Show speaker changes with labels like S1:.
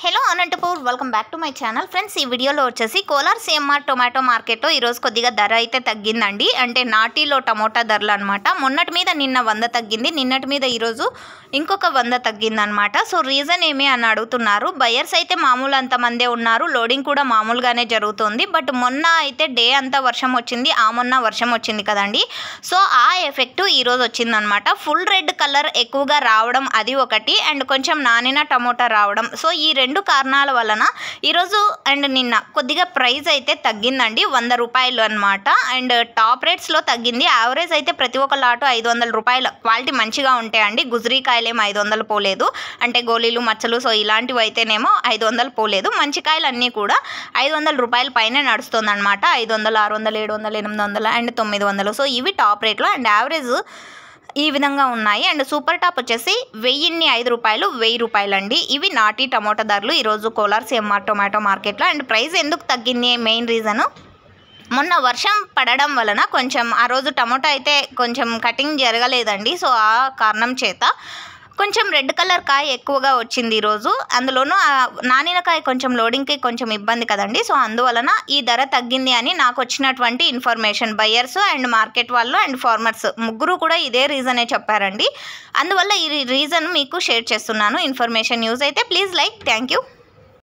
S1: Hello Anantapur welcome back to my channel friends. ఈ వీడియోలో వచ్చేసి కోలార్ సిఎంఆర్ టొమాటో మార్కెట్లో ఈరోజు కొద్దిగా ధర అయితే తగ్గిందండి. అంటే నాటిలో టమోటా ధరలు అనమాట. మొన్నటి మీద నిన్న 100 తగ్గింది, నిన్నటి మీద ఈరోజు ఇంకొక 100 తగ్గిందనమాట. సో రీజన్ ఏమి అని అడుగుతున్నారు. బయర్స్ అయితే మామూలు అంతమందే ఉన్నారు, లోడింగ్ కూడా మామూలుగానే జరుగుతుంది. బట్ మొన్న అయితే డే అంతా వర్షం వచ్చింది, మొన్న వర్షం వచ్చింది కదండి. సో ఆ ఎఫెక్ట్ ఈరోజు వచ్చిందనమాట. ఫుల్ రెడ్ కలర్ ఎక్కువగా రావడం అది ఒకటి, అండ్ కొంచెం నానిన టమోటా రావడం. సో ఈ రెండు కారణాల వలన ఈరోజు అండ్ నిన్న కొద్దిగా ప్రైస్ అయితే తగ్గిందండి, 100 రూపాయలు అనమాట. అండ్ టాప్ రేట్స్లో తగ్గింది. యావరేజ్ అయితే ప్రతి ఒక్క లాటు 500 రూపాయలు. క్వాలిటీ మంచిగా ఉంటాయండి. గుజరీకాయలు ఏమో 500 పోలేదు, అంటే గోళీలు మచ్చలు సో ఇలాంటివి అయితేనేమో 500 పోలేదు. మంచి కాయలు అన్నీ కూడా 500 రూపాయల పైన నడుస్తుంది అనమాట. 500, 600, 700, 800 అండ్ 900. సో ఇవి టాప్ రేట్లో. అండ్ యావరేజ్ ఈ విధంగా ఉన్నాయి. అండ్ సూపర్ టాప్ వచ్చేసి 1005 రూపాయలు, 1000 రూపాయలు అండి. ఇవి నాటి టమోటా ధరలు ఈరోజు కోలార్ సిఎంఆర్ టొమాటో మార్కెట్లో. అండ్ ప్రైస్ ఎందుకు తగ్గింది, మెయిన్ రీజను మొన్న వర్షం పడడం వలన కొంచెం ఆ రోజు టమోటా అయితే కొంచెం కటింగ్ జరగలేదండి. సో ఆ కారణం చేత కొంచెం రెడ్ కలర్ కాయ ఎక్కువగా వచ్చింది ఈరోజు. అందులోనూ నానిన కాయ కొంచెం లోడింగ్కి కొంచెం ఇబ్బంది కదండి. సో అందువలన ఈ ధర తగ్గింది అని నాకు వచ్చినటువంటి ఇన్ఫర్మేషన్. బయ్యర్స్ అండ్ మార్కెట్ వాళ్ళు అండ్ ఫార్మర్స్ ముగ్గురు కూడా ఇదే రీజనే చెప్పారండి. అందువల్ల ఈ రీజన్ మీకు షేర్ చేస్తున్నాను. ఇన్ఫర్మేషన్ యూజ్ అయితే ప్లీజ్ లైక్. Thank you.